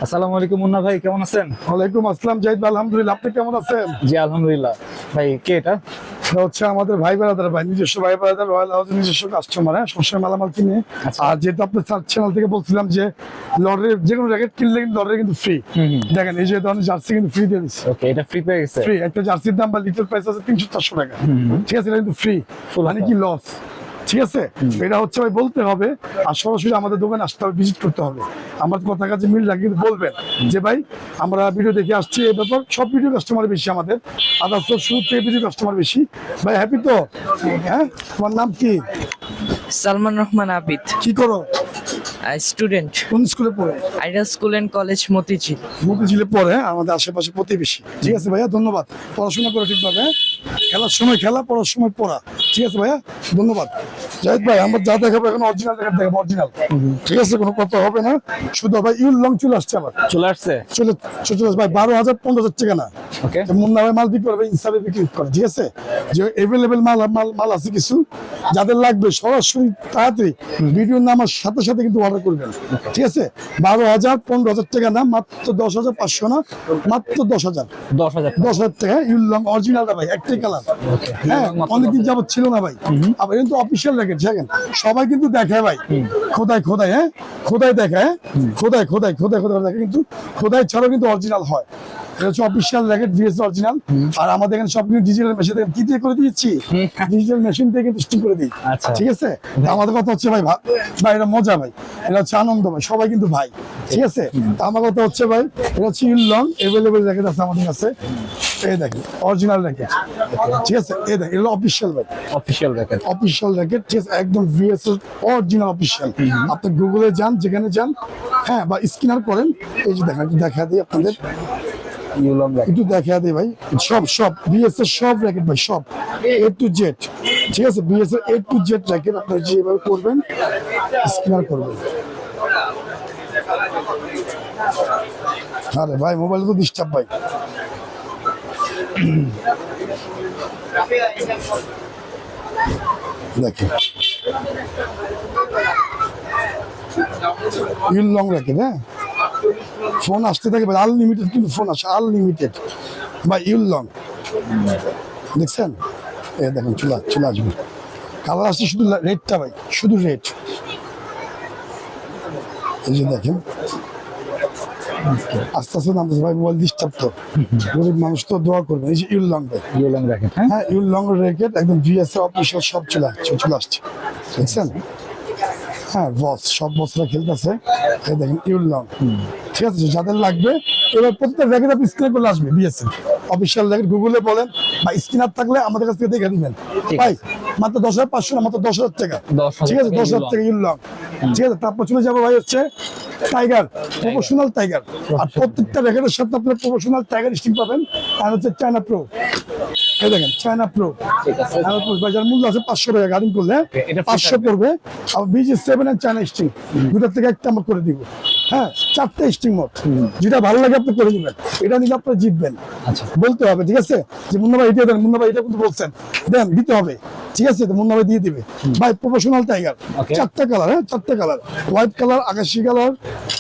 আসসালামু আলাইকুম মুন্না ভাই, কেমন আছেন? ওয়ালাইকুম আসসালাম জাহিদ ভাই, আলহামদুলিল্লাহ। আপনি কেমন আছেন? জি আলহামদুলিল্লাহ। ভাই কে এটা? এটা হচ্ছে আমাদের ভাই বেড়াদার ভাই, নিজস্ব ভাই বেড়াদার, রয়্যাল হাউসের নিজস্ব কাস্টমার। হ্যাঁ, সবসময় মালামাল কিনে। আচ্ছা। আর যেহেতু আপনার চ্যানেল থেকে বলছিলাম যে লটারির যে কোনো র্যাকেট কিনলে কিন্তু লটারি কিন্তু ফ্রি। দেখেন এই যে ধরনের জার্সি কিন্তু ফ্রি দিয়ে দিচ্ছে। ওকে, এটা ফ্রি পেয়ে গেছে। ফ্রি একটা জার্সির দাম বা লিটার প্রাইস আছে 300-400 টাকা। ঠিক আছে, এটা কিন্তু ফ্রি। মানে কি লস? ঠিক আছে, এটা হচ্ছে ভাই বলতে হবে। আর সরাসরি আমাদের দোকানে আসতে হবে, ভিজিট করতে হবে। আমার কথা কাছে মিল রাখি কিন্তু বলবেন যে ভাই আমরা ভিডিও দেখে আসছি, এই ব্যাপার। সব ভিডিও কাস্টমার বেশি আমাদের, আদার্স তো শুরু থেকে ভিডিও কাস্টমার বেশি। ভাই হ্যাপি তো? হ্যাঁ, তোমার নাম কি? সালমান রহমান আবিদ, কি করো? স্টুডেন্ট, কোন স্কুলে পড়ো? Ideal school and college, Motijheel. মতিঝিলে পড়ে, আমাদের আশেপাশে প্রতিবেশী। ঠিক আছে ভাইয়া, ধন্যবাদ। পড়াশোনা করো ঠিকভাবে, হ্যাঁ? খেলার সময় খেলা, পড়ার সময় পড়া। ঠিক আছে ভাইয়া, ধন্যবাদ। জাহিদ ভাই, আমরা যা দেখাবো এখন অরিজিনাল দেখাবো, অরিজিনাল। ঠিক আছে, কোনো কথা হবে না। শুধু ভাই ইউল লং চলে আসছে আবার, চলে আসছে। চলে চলে ভাই 12,000 15,000 টাকা না। ওকে, মুন্না ভাই মাল বিক্রি করবে, ইনসাফে বিক্রি করে। ঠিক আছে, যে এভেলেবেল মাল মাল মাল আছে কিছু, যাদের লাগবে সরাসরি তাড়াতাড়ি ভিডিওর নামার সাথে সাথে কিন্তু অর্ডার করবেন। ঠিক আছে, 12,000 15,000 টাকা না, মাত্র 10,500 না, মাত্র 10,000 10,000 টাকা। ইউল লং অরিজিনালটা ভাই, একটাই কালার। হ্যাঁ, অনেকদিন যাবত ছিল না ভাই। আবার কিন্তু অফিসিয়াল র্যাকেট, দেখেন সবাই কিন্তু দেখায় ভাই, খোদাই খোদাই। হ্যাঁ, খোদাই দেখায়, খোদাই খোদাই খোদাই খোদাই দেখে, কিন্তু খোদাই ছাড়াও কিন্তু অরিজিনাল হয়। এটা হচ্ছে অফিসিয়াল র্যাকেট, ভিএস অরিজিনাল। আর আমাদের এখানে সব কিছু ডিজিটাল মেশিন থেকে কি দিয়ে করে দিয়েছি, ডিজিটাল মেশিন থেকে কিন্তু স্টিক করে দিই। আচ্ছা। ঠিক আছে, আমাদের কথা হচ্ছে ভাই, ভাই এটা মজা ভাই, এটা হচ্ছে আনন্দ ভাই, সবাই কিন্তু ভাই। ঠিক আছে, আমার কথা হচ্ছে ভাই, এটা হচ্ছে ইউল লং এভেলেবেল র্যাকেট আছে আমাদের কাছে। এই দেখেন অরিজিনাল র্যাকেট। ঠিক আছে, এই দেখেন এটা অফিসিয়াল ভাই, অফিশিয়াল র্যাকেট। Official racket. ঠিক আছে, একদম ভিএস অরিজিনাল অফিসিয়াল। আপনি গুগলে যান, যেখানে যান, হ্যাঁ, বা স্ক্যানার করেন। এই যে দেখেন, দেখা দিই আপনাদের, ইউলং র্যাকেট। একটু দেখা দিই ভাই। সব বিএস এর সব র্যাকেট ভাই, সব এ টু জেড। ঠিক আছে, বিএস এর এ টু জেড র্যাকেট আপনারা যেভাবে করবেন, স্ক্যানার করবেন। আরে ভাই, মোবাইলে তো ডিস্টার্ব ভাই। দেখেন ইউল লং র্যাকেট। হ্যাঁ, ফোন আসতে থাকে ভাই, আনলিমিটেড কিন্তু ফোন আসে, আনলিমিটেড বা ইউল লং। দেখছেন, এ দেখেন চলে আসবে। কালার আসছে শুধু রেডটা ভাই, শুধু রেড। এই যে দেখেন আস্তে আস্তে নামতেছে ভাই, মোবাইল ডিস্টার্ব তো, গরিব মানুষ তো দোয়া করবে। এই যে ইউল লং ভাই, ইউলং র্যাকেট। হ্যাঁ, ইউল লং র্যাকেট একদম ভিএস অফিসিয়াল, সব চলে আসছে। দেখছেন, হ্যাঁ, সব বছরা খেলতেছে। এই দেখেন ইউল লং। ঠিক আছে, যাদের লাগবে এবার প্রত্যেকটা র্যাকেট আপনি স্ক্যান করলে আসবে বিএস অফিসিয়াল র্যাকেট। গুগলে বলেন বা স্ক্যানার থাকলে আমাদের কাছ থেকে দেখে দিবেন ভাই। মাত্র 10,500 না, মাত্র 10,000 টাকা। 10,000 ঠিক আছে, 10,000 টাকা ইউল লং। ঠিক আছে, তারপর চলে যাবো ভাই হচ্ছে টাইগার, প্রফেশনাল টাইগার। আর প্রত্যেকটা র্যাকেটের সাথে আপনার প্রফেশনাল টাইগার স্টিক পাবেন। আর হচ্ছে চায়না প্রো। এই দেখেন চায়না প্রো, যার মূল্য আছে 500 টাকা। গাড়ি করলে এটা 500 পড়বে। আর BG7 এর চায়না স্টিং, দুটার থেকে একটা আমরা করে দিব। হ্যাঁ, 4টে স্টিং মোট, যেটা ভালো লাগে আপনি করে দিবেন। এটা নিলে আপনি জিতবেন। আচ্ছা, বলতে হবে। ঠিক আছে, যে মুন্না ভাই এটা দেন, মুন্না ভাই এটা কিন্তু বলছেন, দেন, দিতে হবে। ঠিক আছে, তো মুন্না ভাই দিয়ে দিবে ভাই। প্রফেশনাল টাইগার, 4টে কালার। হ্যাঁ, 4টে কালার, হোয়াইট কালার, আকাশি কালার,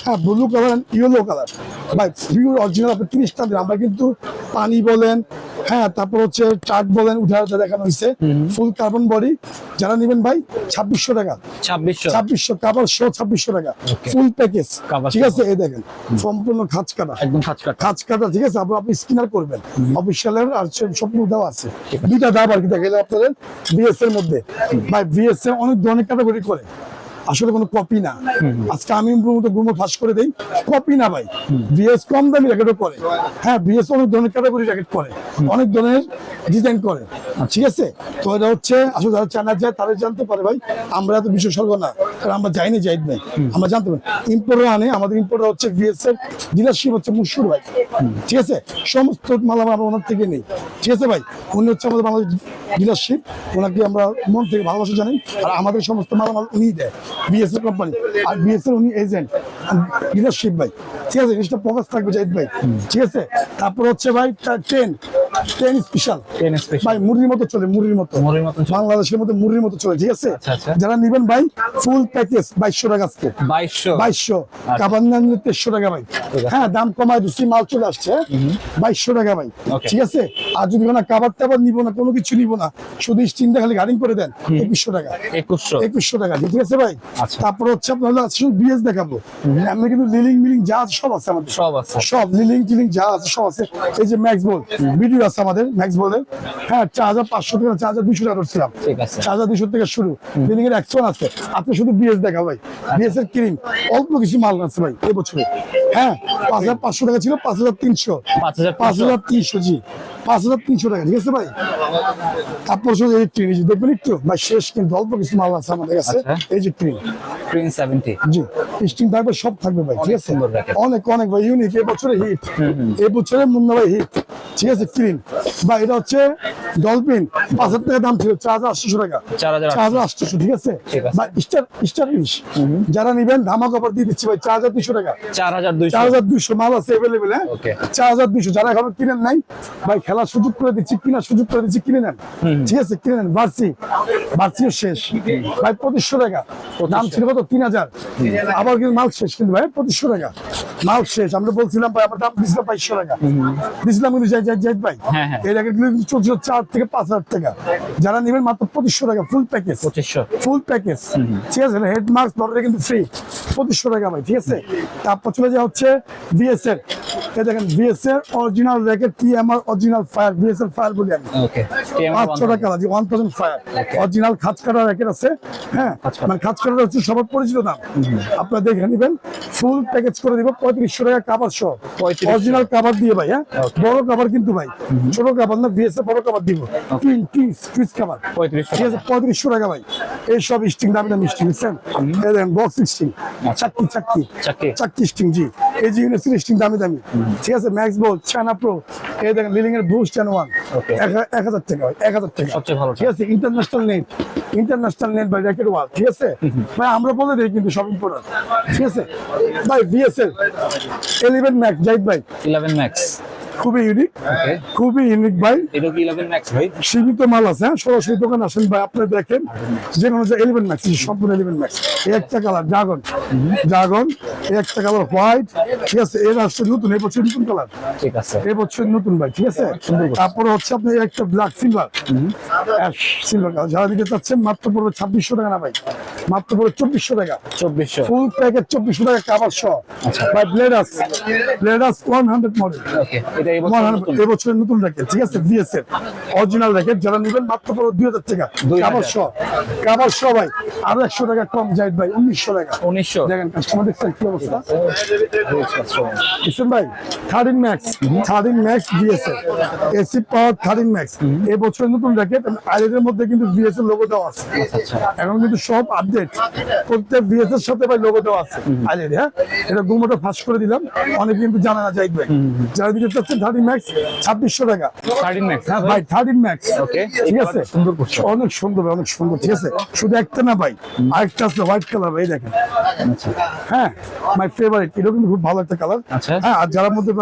হ্যাঁ, ব্লু কালার, ইয়েলো কালার। ভাই পিওর অরিজিনাল আপনি 30টা দিন। আমরা কিন্তু পানি বলেন, হ্যাঁ, তারপর হচ্ছে চার্ট বলেন, উঠে দেখানো হয়েছে, ফুল কার্বন বডি। যারা নেবেন ভাই 2,600 টাকা, 2,600 কাভার শো, 2,600 টাকা ফুল প্যাকেজ। ঠিক আছে, এই দেখেন সম্পূর্ণ খাঁচ কাটা, একদম খাঁচ কাটা। ঠিক আছে, আপনি স্ক্যানার করবেন অফিসিয়ালের, আর সম্পূর্ণ দেওয়া আছে। দুইটা দাম আর কি দেখেন আপনাদের বিএস এর মধ্যে। ভাই বিএস এর অনেক ধরনের ক্যাটাগরি করে, আসলে কোনো কপি না। আজকে আমি গুমো ফাঁস করে দেই, কপি না ভাই। বিএস কম দামি র্যাকেটও করে। হ্যাঁ, বিএস অনেক ধরনের ক্যাটাগরি র্যাকেট করে, অনেক ধরনের ডিজাইন করে। ঠিক আছে, তো এটা হচ্ছে আসলে যারা জানা যায় তারা জানতে পারে ভাই। আমরা এত বিশেষজ্ঞ না, কারণ আমরা যাইনি, যাইদ নাই, আমরা জানতে পারি। ইম্পোর্টার আনে, আমাদের ইম্পোর্টার হচ্ছে বিএস এর ডিলারশিপ হচ্ছে মুশুর ভাই। ঠিক আছে, সমস্ত মালামাল আমরা ওনার থেকে নেই। ঠিক আছে ভাই, উনি হচ্ছে আমাদের বাংলাদেশ ডিলারশিপ, ওনাকে আমরা মন থেকে ভালোবাসা জানি। আর আমাদের সমস্ত মালামাল উনি দেয়, বিএস এর কোম্পানি। আর বিএস এর উনি এজেন্ট, ডিলারশিপ ভাই। ঠিক আছে, জিনিসটা প্রকাশ থাকবে জাহিদ ভাই। ঠিক আছে, তারপর হচ্ছে ভাই ট্রেন, 10 স্পেশাল 10 স্পেশাল ভাই মুড়ির মতো চলে, মুড়ির মতো, মুড়ির মতো চলে। বাংলাদেশের মধ্যে মুড়ির মতো চলে, ঠিক আছে? আচ্ছা, আচ্ছা। যারা নিবেন ভাই ফুল প্যাকেজ 2200 টাকা আজকে, 2200 কাবার না নিলে 2300 টাকা ভাই। ঠিক আছে। হ্যাঁ, দাম কমায় দিচ্ছি, মাল চলে আসছে 2200 টাকা ভাই, Okay. ঠিক আছে? আর যদি কোনো কাবার টাবার নিব না, কোনো কিছু নিব না, শুধু স্টিনটা খালি গাড়িং করে দেন 2100 টাকা, 2100 টাকা, ঠিক আছে ভাই? আচ্ছা। তারপর হচ্ছে আপনার হলো শুধু বিএস দেখাবো, আমরা কিন্তু লিলিং মিলিং যা আছে সব আছে আমাদের, সব আছে। সব লিলিং টিলিং যা আছে সব আছে। এই যে ম্যাক্স বল ভিডিও আছে আমাদের, ম্যাক্স বলের, হ্যাঁ 4500 টাকা 4200 টাকা করছিলাম, ঠিক আছে। 4200 থেকে শুরু, লিলিং এর অ্যাকশন আছে। আপনি শুধু বিএস দেখা ভাই, বিএস এর ক্রিম অল্প কিছু মাল আছে ভাই এই বছরে। হ্যাঁ 5500 টাকা ছিল, 5300, 5300, জি 5300 টাকা, ঠিক আছে ভাই? তারপর শুধু এই ক্রিম দেখবেন একটু ভাই, শেষ কিন্তু অল্প কিছু মাল আছে আমাদের কাছে। আচ্ছা। এই যে ক্রিম, প্রিন্স 70 জি স্টিং থাকবে, সব থাকবে ভাই, ঠিক আছে? সুন্দর racket। অনেক অনেক ভাই ইউনিক, এই বছরে হিট, এই বছরে মুন্না ভাই হিট, ঠিক আছে? ক্রিম বা এটা হচ্ছে ডলফিন, 5000 টাকা দাম ছিল, 4800 টাকা, 4800, ঠিক আছে? ঠিক আছে। বা স্টার ফিশ যারা নিবেন ধামাক অফার দিয়ে দিচ্ছি ভাই, 4200 টাকা, 4200 4200 মাল আছে এভেলেবেল। হ্যাঁ Okay. 4200, যারা এখনো কিনেন নাই ভাই, খেলার সুযোগ করে দিচ্ছি, কিনার সুযোগ করে দিচ্ছি, কিনে নেন, ঠিক আছে? কিনে নেন। ভার্সিও শেষ ভাই, 2500 টাকা দাম ছিল, কত 3000, আবার কিন্তু মাল শেষ, কিন্তু ভাই 2500 টাকা মাল শেষ। আমরা বলছিলাম ভাই, আমার দাম দিয়েছিলাম 2200 টাকা দিয়েছিলাম, কিন্তু যাই ভাই, হ্যাঁ, হ্যাঁ। এই র্যাকেটগুলো কিন্তু চলছিল 4 থেকে 5000 টাকা, যারা নেবেন মাত্র 2500 টাকা ফুল প্যাকেজ, 2500 ফুল প্যাকেজ, ঠিক আছে? হেড মাস্ক বড়টা কিন্তু ফ্রি, 2500 টাকা ভাই, ঠিক আছে? তারপর চলে যাওয়া হচ্ছে বিএস এর, এই দেখেন বিএস এর original racket, TMR original fire, BS এর ফায়ার বলি আমি, ওকে 500 টাকা, 1000 ফায়ার অরিজিনাল খাঁজ কাটা র্যাকেট আছে। হ্যাঁ, মানে খাঁজ কাটা হচ্ছে সবার পরিচিত দাম, আপনারা দেখে নেবেন। ফুল প্যাকেজ করে দিব 3500 টাকা কাভার সহ, 3500 অরিজিনাল কাভার দিয়ে ভাই। হ্যাঁ, Okay. বড় কাভার কিন্তু ভাই, ছোট কাভার না, বিএস এর বড় কাভার দিব, টুইস কাভার, 3500 ঠিক আছে? 3500 টাকা ভাই। এই সব স্টিং দামি দামি স্টিং, বুঝছেন? এই দেখেন বক্স স্টিং, চাক্কি স্টিং, জি এই যে ইউনিসের স্টিং দামি দামি, ঠিক আছে? ম্যাক্স বল, চায়না প্রো, এই দেখেন লিলিং এর বুস্ট এন্ড ওয়ান, Okay. 1000 টাকা ভাই, 1000 টাকা সবচেয়ে ভালো, ঠিক আছে? ইন্টারন্যাশনাল নেট ভাই, র্যাকেট ওয়াল, ঠিক আছে ভাই? আমরা বলে দিই কিন্তু সব ইম্পর্টেন্ট, ঠিক আছে ভাই? বিএসএল 11 ম্যাক্স জাহিদ ভাই, 11 ম্যাক্স, খুবই ইউনিক, ওকে খুবই ইউনিক ভাই। এটা কি 11 ম্যাক্স ভাই? সীমিত মাল আছে, হ্যাঁ সরাসরি দোকান আসেন ভাই, আপনি দেখেন যে কোনো 11 ম্যাক্স, সম্পূর্ণ 11 ম্যাক্স। এই একটা কালার ড্রাগন, এই একটা কালার হোয়াইট, ঠিক আছে? এর আসছে নতুন, এই বছর নতুন কালার, ঠিক আছে, এই বছর নতুন ভাই, ঠিক আছে? তারপরে হচ্ছে আপনি একটা ব্ল্যাক সিলভার কালার, যারা দিতে চাচ্ছেন মাত্র পড়বে 2600 টাকা, না ভাই মাত্র পড়বে 2400 টাকা, 2400 ফুল প্যাকেজ 2400 টাকা কাভার সহ আচ্ছা। ভাই। ব্লেডাস 100 মডেল, ওকে এটা এই বছর নতুন, এই বছরের নতুন র্যাকেট, ঠিক আছে? বিএস এর অরিজিনাল র্যাকেট, যারা নেবেন মাত্র পড়বে 2000 টাকা 2000 কাভার সহ ভাই। আরো 100 টাকা কম জাহিদ ভাই, 1900 টাকা। 1900 দেখেন কাস্টমার দেখছেন কি অবস্থা, আচ্ছা। দেখছেন ভাই? 13 ম্যাক্স বিএস এর এসি পাওয়ার 13 ম্যাক্স, এই বছরের নতুন র্যাকেট। আইলের মধ্যে কিন্তু বিএস এর লোগো দেওয়া আছে, আচ্ছা এখন কিন্তু সব আপডেট, প্রত্যেক বিএস এর সাথে ভাই লোগো দেওয়া আছে আইলের। হ্যাঁ, এটা গুমোটা ফাঁস করে দিলাম, অনেকে কিন্তু জানে না জাহিদ ভাই। যারা দিতে চাচ্ছেন 13 ম্যাক্স 2600 টাকা 13 ম্যাক্স, হ্যাঁ ভাই ভাই, 13 ম্যাক্স, ওকে ঠিক আছে? সুন্দর করছো, অনেক সুন্দর, অনেক সুন্দর, ঠিক আছে? শুধু একটা না ভাই, আরেকটা আছে হোয়াইট কালার ভাই, দেখেন। আচ্ছা হ্যাঁ, মাই ফেভারিট, এটা কিন্তু খুব ভালো একটা কালার। আচ্ছা। হ্যাঁ, আর যারা মধ্যে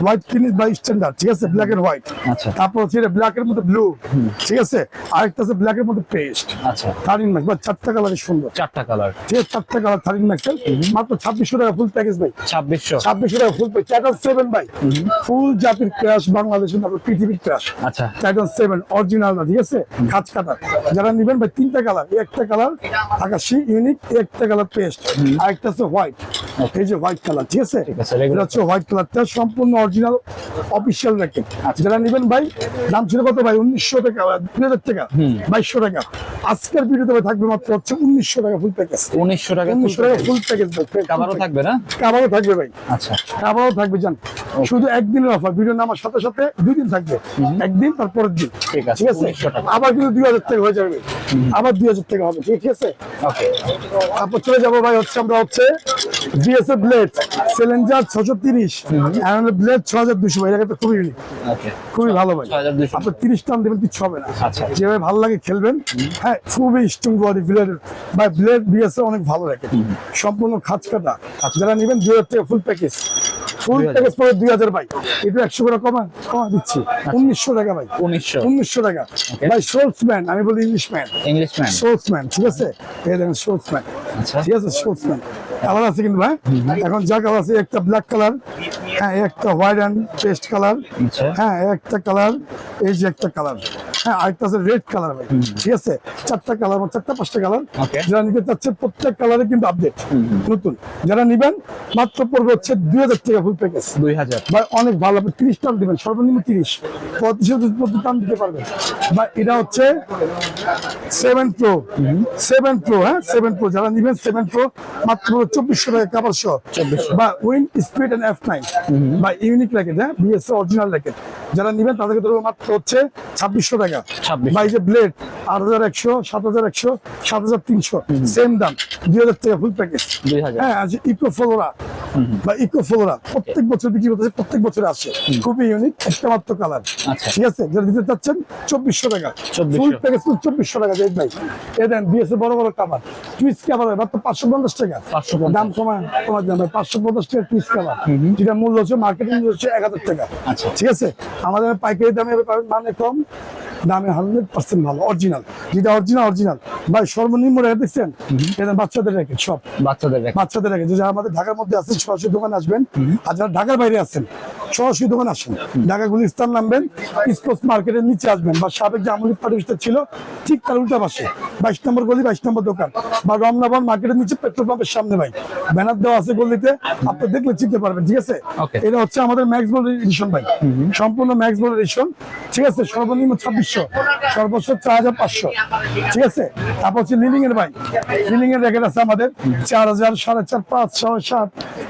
হোয়াইট কিনিস বাই স্ট্যান্ডার্ড, ঠিক আছে? ব্ল্যাক এর হোয়াইট, আচ্ছা। তারপর হচ্ছে ব্ল্যাক এর মধ্যে ব্লু, ঠিক আছে? আরেকটা আছে ব্ল্যাক এর মধ্যে পেস্ট, আচ্ছা 13 ম্যাক্স বা 4টা কালার সুন্দর, 4টা কালার, ঠিক আছে? 4টা কালার 13 ম্যাক্স মাত্র 2600 টাকা ফুল প্যাকেজ ভাই, 2600 2600 টাকা ফুল প্যাকেজ। টাইটান 7 ভাই, ফুল জাতির ক্র্যাশ, বাংলাদেশের না পৃথিবীর ক্র্যাশ, আচ্ছা টাইটান 7 অরিজিনাল না, ঠিক আছে? খাঁজ কাটা, যারা নেবেন ভাই 3টা কালার, একটা কালার আকাশি ইউনিক, একটা কালার পেস্ট, আরেকটা আছে হোয়াইট, এই যে হোয়াইট কালার, ঠিক আছে? ঠিক আছে, regular এটা হচ্ছে হোয়াইট কালারটা সম্পূর্ণ অরিজিনাল অফিসিয়াল র্যাকেট। যারা নেবেন ভাই, দাম ছিল কত ভাই? 1900 টাকা, 2000 টাকা, 2200 টাকা। আজকের ভিডিওতে ভাই থাকবে মাত্র হচ্ছে 1900 টাকা ফুল প্যাকেজ, 1900 টাকা 1900 টাকা ফুল প্যাকেজ ভাই। কাভারও থাকবে না? কাভারও থাকবে ভাই, আচ্ছা কাভারও থাকবে জান। শুধু একদিনের অফার, ভিডিও নামার সাথে সাথে 2 দিন থাকবে, একদিন তারপরের দিন, ঠিক আছে, ঠিক আছে? 1900 টাকা। আবার কিন্তু 2000 টাকা হয়ে যাবে, আবার 2000 টাকা হবে, ঠিক আছে? ওকে তারপর চলে যাবো ভাই হচ্ছে আমরা হচ্ছে বিএসএ ব্লেড চ্যালেঞ্জার 630, আর ব্লেড 6200 ভাই, এটা তো খুবই ইউনিক, ওকে খুবই ভালো ভাই। 6200 আপনি 30 টান দেবেন, কিছু হবে না, আচ্ছা। যেভাবে ভালো লাগে খেলবেন। হ্যাঁ, খুবই স্ট্রং বডি ব্লেড ভাই, ব্লেড বিএসএ অনেক ভালো রাখে, সম্পূর্ণ খাঁজ কাটা। যারা নেবেন 2000 টাকা ফুল প্যাকেজ, ফুল 2000 প্যাকেজ পড়বে 2000 ভাই। এটা 100 করে কমা দিচ্ছি 1900 টাকা ভাই। 1900 টাকা ভাই। শোলসম্যান, আমি বলি ইংলিশম্যান, ইংলিশম্যান। শোলসম্যান, ঠিক আছে? এই দেখেন শোলসম্যান, আচ্ছা। ঠিক আছে? শোলসম্যান কালার আছে কিন্তু ভাই। এখন যা কালার আছে, একটা ব্ল্যাক কালার, হ্যাঁ একটা হোয়াইট অ্যান্ড পেস্ট কালার, আচ্ছা। হ্যাঁ একটা কালার, এই যে একটা কালার, হ্যাঁ আরেকটা আছে রেড কালার ভাই, ঠিক আছে? 4টা কালার, 4টা-5টা কালার। Okay. যারা নিতে চাচ্ছে প্রত্যেক কালারে কিন্তু আপডেট নতুন। যারা নিবেন মাত্র পড়বে হচ্ছে 2000 টাকা ফুল প্যাকেজ 2000। ভাই। অনেক ভালো, আপনি 30 টান দিবেন, সর্বনিম্ন 30, 35 টান দিতে পারবেন ভাই। এটা হচ্ছে 7 প্রো, 7 প্রো, হ্যাঁ 7 প্রো। যারা নিবেন 7 প্রো মাত্র 2400 টাকা কাভার সহ, 2400 বা উইন স্পিড এন্ড F9 বা ইউনিক র্যাকেট, হ্যাঁ বিএস অরিজিনাল র্যাকেট। যারা নিবেন তাদেরকে ধরবো মাত্র হচ্ছে 2600 টাকা 2600 ভাই। যে ব্লেড 8100, 7100, 7300, সেম দাম 2000 টাকা ফুল প্যাকেজ। 2000। হ্যাঁ আজ ইকো ফ্লোরা বা ইকো ফ্লোরা প্রত্যেক বছর বিক্রি করতেছে, প্রত্যেক বছর আসে, খুবই ইউনিক, একটা মাত্র কালার, আচ্ছা। ঠিক আছে? যারা দিতে চাচ্ছেন 2400 টাকা 2400 ফুল প্যাকেজ, 2400 টাকা দেখ ভাই। এ দেন বিএস বড় বড় কাভার, টুইস্ট কাভার মাত্র 550 টাকা। 550 দাম কমা দেন ভাই, 550 টাকা টুইস্ট কাভার, যেটা মূল্য হচ্ছে মার্কেটিং হচ্ছে 1000 টাকা। আচ্ছা। ঠিক আছে? আমাদের পাইকারি দামে পাবেন, মানে কম দামে 100% ভালো অরিজিনাল, যেটা অরিজিনাল ভাই। সর্বনিম্ন রেট দেখছেন? এটা বাচ্চাদের র্যাকেট সব, বাচ্চাদের র্যাকেট। বাচ্চাদের র্যাকেট। যারা আমাদের ঢাকার মধ্যে আছেন সরাসরি দোকানে আসবেন, আর যারা ঢাকার বাইরে আছেন সরাসরি দোকানে আসেন। ঢাকা গুলিস্তান নামবেন, স্পোর্টস মার্কেটের নিচে আসবেন, বা সাবেক যে আমলি পার্টি ছিল ঠিক তার উল্টা পাশে 22 নম্বর গলি, 22 নম্বর দোকান, বা রমনাবন মার্কেটের নিচে পেট্রোল পাম্পের সামনে ভাই ব্যানার দেওয়া আছে গলিতে, আপনি দেখলে চিনতে পারবেন, ঠিক আছে? Okay. এটা হচ্ছে আমাদের ম্যাক্স বল এডিশন ভাই, সম্পূর্ণ ম্যাক্স বল এডিশন, ঠিক আছে? সর্বনিম্ন 2600, সর্বোচ্চ 4500, ঠিক আছে? তারপর হচ্ছে লিলিং এর ভাই, লিলিং এর র্যাকেট আছে আমাদের 4000, 4.5, 5, 6, 7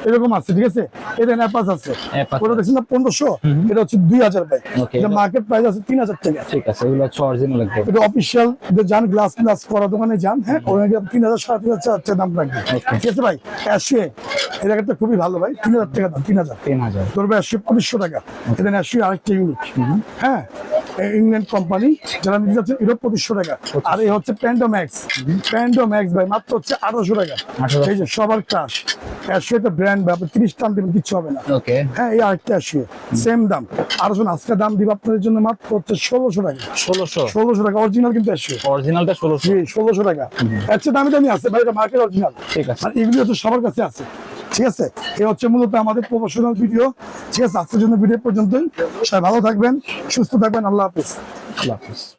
এরকম আছে, ঠিক আছে? এটা ন্যাপাস আছে, Apache ওটা দেখছেন না 1500, এটা হচ্ছে 2000 ভাই। Okay. এটা মার্কেট প্রাইস আছে 3000 টাকা। ঠিক আছে, এগুলো হচ্ছে অরিজিনাল একদম। এটা অফিসিয়াল যান, গ্লাস করা দোকানে যান, হ্যাঁ ওখানে 3000, 3500 দাম রাখবে, ঠিক আছে ভাই? অ্যাশিয়ে এই র্যাকেটটা খুবই ভালো ভাই, 3000 টাকা দাম, 3000 3000। ধরবে 2500 টাকা। এটা অ্যাশিয়ে আরেকটা ইউনিক, হ্যাঁ ইংল্যান্ড কোম্পানি। যারা নিতে যাচ্ছেন এটা 2500 টাকা। আর এই হচ্ছে প্যান্ডোম্যাক্স, প্যান্ডোম্যাক্স ভাই মাত্র হচ্ছে 1800 টাকা। 1800 এই যে সবার ক্রাশ অ্যাশিয়ে, একটা ব্র্যান্ড ভাই, আপনি 30 টান দিবেন কিচ্ছু হবে না। ওকে। হ্যাঁ এই আরেকটা অ্যাশিয়ে সেম দাম, আরো আজকে দাম দিব আপনাদের জন্য মাত্র হচ্ছে 1600 টাকা। 1600 টাকা অরিজিনাল, কিন্তু অ্যাশিয়ে অরিজিনালটা 1600। 1600 টাকা। এর চেয়ে দামি আছে ভাই, এটা মার্কেট অরিজিনাল। ঠিক আছে। আর এগুলো হচ্ছে সবার কাছে আছে, ঠিক আছে? এই হচ্ছে মূলত আমাদের প্রফেশনাল ভিডিও, ঠিক আছে? আজকের জন্য ভিডিও পর্যন্তই। সবাই ভালো থাকবেন, সুস্থ থাকবেন, আল্লাহ হাফেজ। আল্লাহ হাফেজ।